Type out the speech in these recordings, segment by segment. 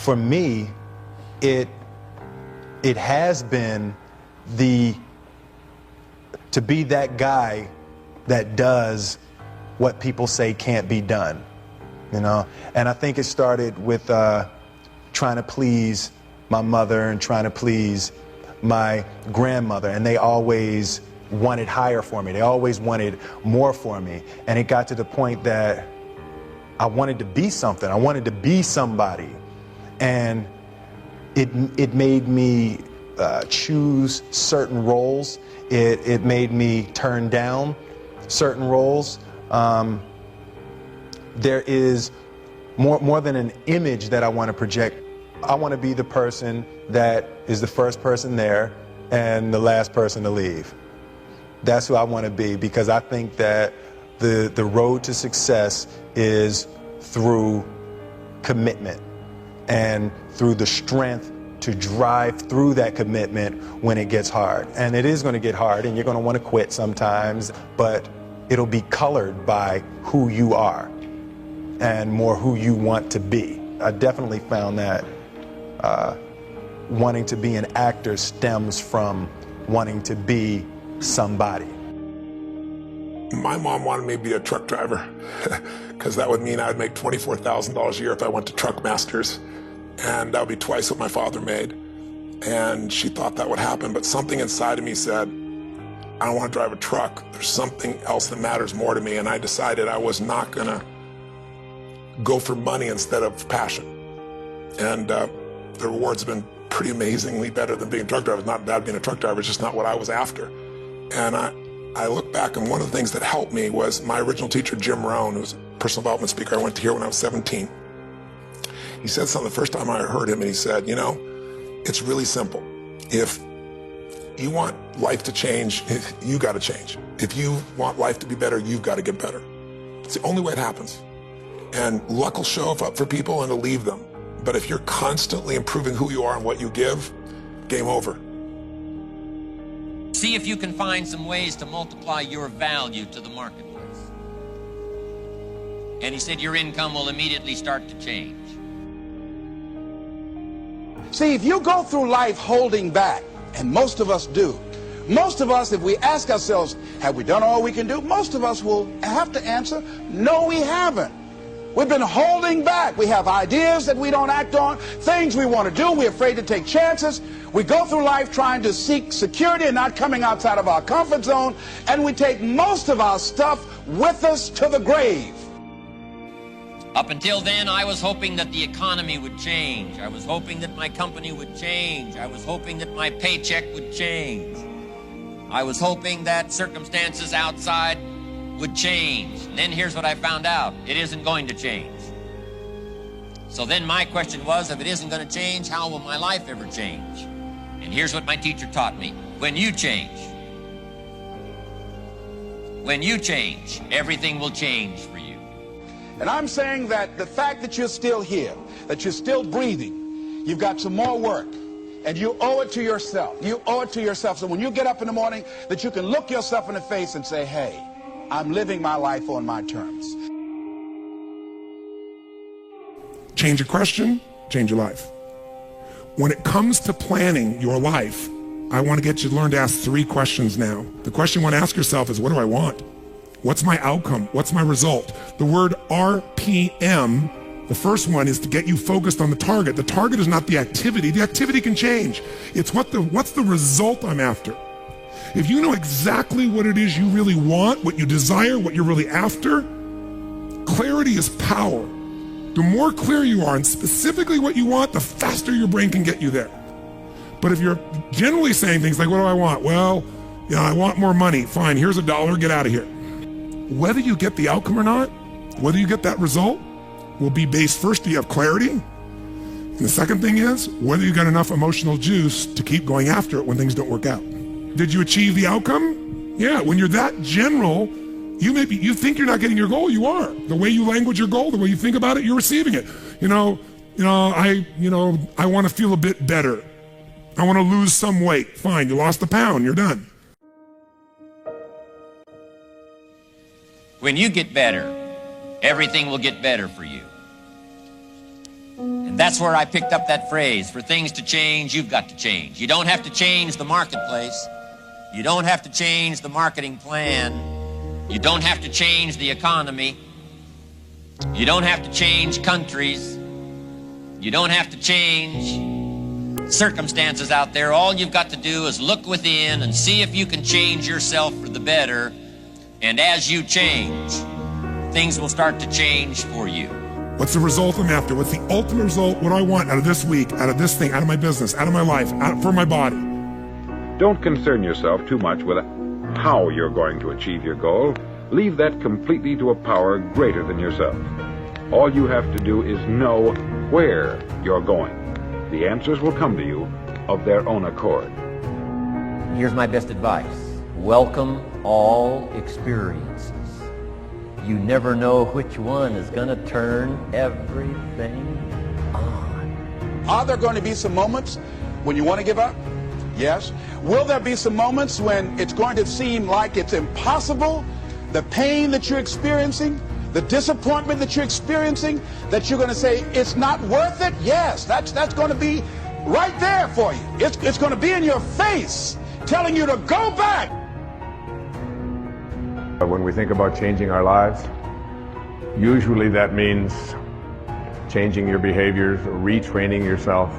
for me, it has been to be that guy that does what people say can't be done, you know? And I think it started with trying to please my mother and trying to please my grandmother, and they always wanted higher for me. They always wanted more for me. And it got to the point that I wanted to be something. I wanted to be somebody. And it made me choose certain roles. It made me turn down certain roles. There is more than an image that I want to project. I want to be the person that is the first person there and the last person to leave. That's who I want to be, because I think that the road to success is through commitment and through the strength to drive through that commitment when it gets hard. And it is going to get hard, and you're going to want to quit sometimes, but it'll be colored by who you are and more who you want to be. I definitely found that wanting to be an actor stems from wanting to be somebody. My mom wanted me to be a truck driver because that would mean I would make $24,000 a year if I went to Truck Masters, and that would be twice what my father made. And she thought that would happen, but something inside of me said, I don't want to drive a truck. There's something else that matters more to me, and I decided I was not gonna go for money instead of passion. And the rewards have been pretty amazingly better than being a truck driver. It's not bad being a truck driver, it's just not what I was after. And I look back, and one of the things that helped me was my original teacher, Jim Rohn, who was a personal development speaker I went to hear when I was 17. He said something the first time I heard him, and he said, you know, it's really simple. If you want life to change, you got to change. If you want life to be better, you've got to get better. It's the only way it happens. And luck will show up for people and it'll leave them. But if you're constantly improving who you are and what you give, game over. See if you can find some ways to multiply your value to the marketplace. And he said your income will immediately start to change. See, if you go through life holding back, and most of us do, most of us, if we ask ourselves, have we done all we can do? Most of us will have to answer, no, we haven't. We've been holding back. We have ideas that we don't act on, things we want to do. We're afraid to take chances. We go through life trying to seek security and not coming outside of our comfort zone, and we take most of our stuff with us to the grave. Up until then, I was hoping that the economy would change. I was hoping that my company would change. I was hoping that my paycheck would change. I was hoping that circumstances outside would change. And then here's what I found out. It isn't going to change. So then my question was, if it isn't going to change, how will my life ever change? And here's what my teacher taught me. When you change, everything will change for you. And I'm saying that the fact that you're still here, that you're still breathing, you've got some more work, and you owe it to yourself. You owe it to yourself. So when you get up in the morning, that you can look yourself in the face and say, hey, I'm living my life on my terms. Change your question, change your life. When it comes to planning your life, I want to get you to learn to ask 3 questions now. The question you want to ask yourself is, what do I want? What's my outcome? What's my result? The word RPM, the first one, is to get you focused on the target. The target is not the activity. The activity can change. It's what's the result I'm after. If you know exactly what it is you really want, what you desire, what you're really after, clarity is power. The more clear you are and specifically what you want, the faster your brain can get you there. But if you're generally saying things like, what do I want? Well, I want more money. Fine, here's $1, get out of here. Whether you get the outcome or not, whether you get that result, will be based first, do you have clarity? And the second thing is, whether you got enough emotional juice to keep going after it when things don't work out. Did you achieve the outcome? Yeah, when you're that general, you think you're not getting your goal, you are. The way you language your goal, the way you think about it, you're receiving it. I want to feel a bit better. I want to lose some weight. Fine, you lost a pound, you're done. When you get better, everything will get better for you. And That's where I picked up that phrase, for things to change, you've got to change. You don't have to change the marketplace. You don't have to change the marketing plan. You don't have to change the economy. You don't have to change countries. You don't have to change circumstances out there. All you've got to do is look within and see if you can change yourself for the better. And as you change, things will start to change for you. What's the result I'm after? What's the ultimate result? What do I want out of this week, out of this thing, out of my business, out of my life, for my body? Don't concern yourself too much with how you're going to achieve your goal. Leave that completely to a power greater than yourself. All you have to do is know where you're going. The answers will come to you of their own accord. Here's my best advice. Welcome all experiences. You never know which one is going to turn everything on. Are there going to be some moments when you want to give up? Yes. Will there be some moments when it's going to seem like it's impossible? The pain that you're experiencing, the disappointment that you're experiencing, that you're going to say it's not worth it? Yes, that's going to be right there for you. It's going to be in your face, telling you to go back. When we think about changing our lives, usually that means changing your behaviors, retraining yourself,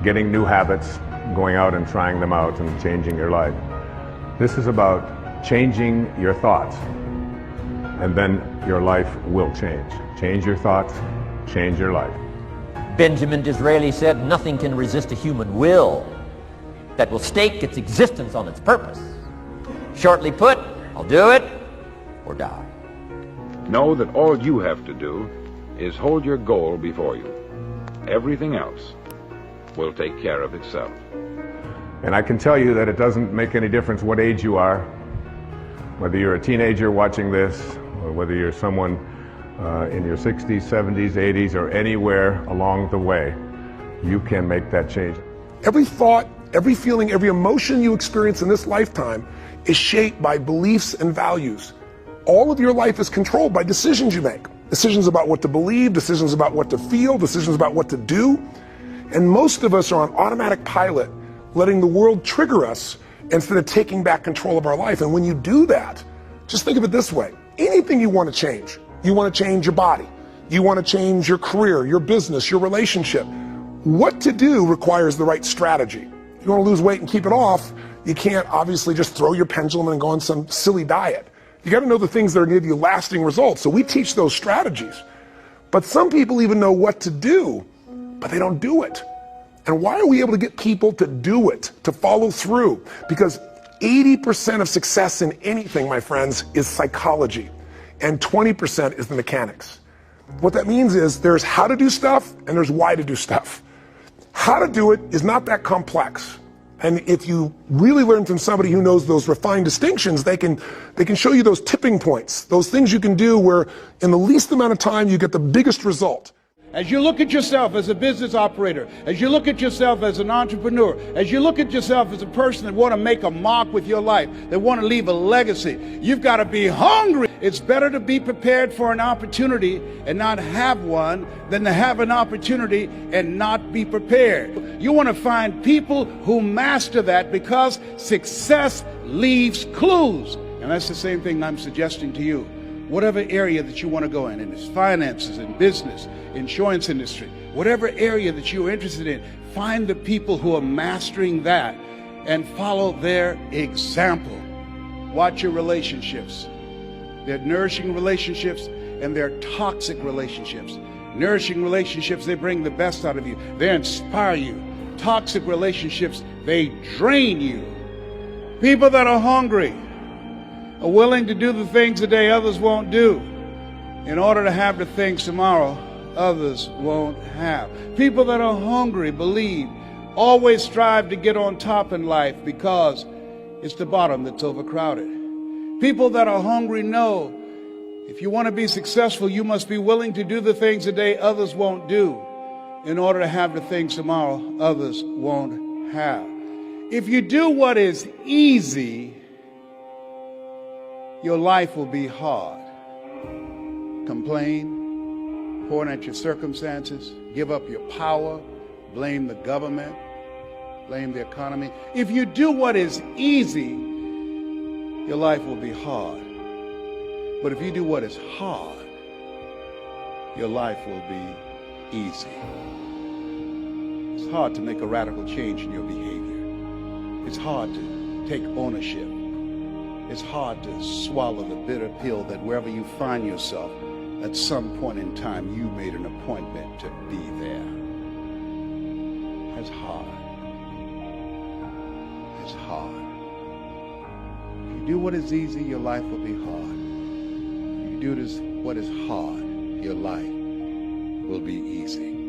getting new habits, going out and trying them out and changing your life. This is about changing your thoughts, and then your life will change. Change your thoughts, change your life. Benjamin Disraeli said, nothing can resist a human will that will stake its existence on its purpose. Shortly put, I'll do it or die. Know that all you have to do is hold your goal before you. Everything else will take care of itself. And I can tell you that it doesn't make any difference what age you are, whether you're a teenager watching this, or whether you're someone in your 60s, 70s, 80s, or anywhere along the way, you can make that change. Every thought, every feeling, every emotion you experience in this lifetime is shaped by beliefs and values. All of your life is controlled by decisions you make. Decisions about what to believe, decisions about what to feel, decisions about what to do. And most of us are on automatic pilot, letting the world trigger us instead of taking back control of our life. And when you do that, just think of it this way. Anything you want to change. You want to change your body. You want to change your career, your business, your relationship. What to do requires the right strategy. If you want to lose weight and keep it off, you can't obviously just throw your pendulum and go on some silly diet. You got to know the things that are going to give you lasting results. So we teach those strategies. But some people even know what to do, but they don't do it. And why are we able to get people to do it, to follow through? Because 80% of success in anything, my friends, is psychology, and 20% is the mechanics. What that means is there's how to do stuff and there's why to do stuff. How to do it is not that complex. And if you really learn from somebody who knows those refined distinctions, they can show you those tipping points, those things you can do where in the least amount of time you get the biggest result. As you look at yourself as a business operator, as you look at yourself as an entrepreneur, as you look at yourself as a person that want to make a mark with your life, that want to leave a legacy, you've got to be hungry. It's better to be prepared for an opportunity and not have one than to have an opportunity and not be prepared. You want to find people who master that, because success leaves clues. And that's the same thing I'm suggesting to you. Whatever area that you want to go in it's finances, in business, insurance industry, whatever area that you're interested in, find the people who are mastering that and follow their example. Watch your relationships. They're nourishing relationships and they're toxic relationships. Nourishing relationships, they bring the best out of you. They inspire you. Toxic relationships, they drain you. People that are hungry are willing to do the things today others won't do in order to have the things tomorrow others won't have. People that are hungry believe, always strive to get on top in life because it's the bottom that's overcrowded. People that are hungry know if you want to be successful, you must be willing to do the things today others won't do in order to have the things tomorrow others won't have. If you do what is easy, your life will be hard. Complain, point at your circumstances, give up your power, blame the government, blame the economy. If you do what is easy, your life will be hard. But if you do what is hard, your life will be easy. It's hard to make a radical change in your behavior. It's hard to take ownership. It's hard to swallow the bitter pill that wherever you find yourself, at some point in time, you made an appointment to be there. It's hard. It's hard. If you do what is easy, your life will be hard. If you do what is hard, your life will be easy.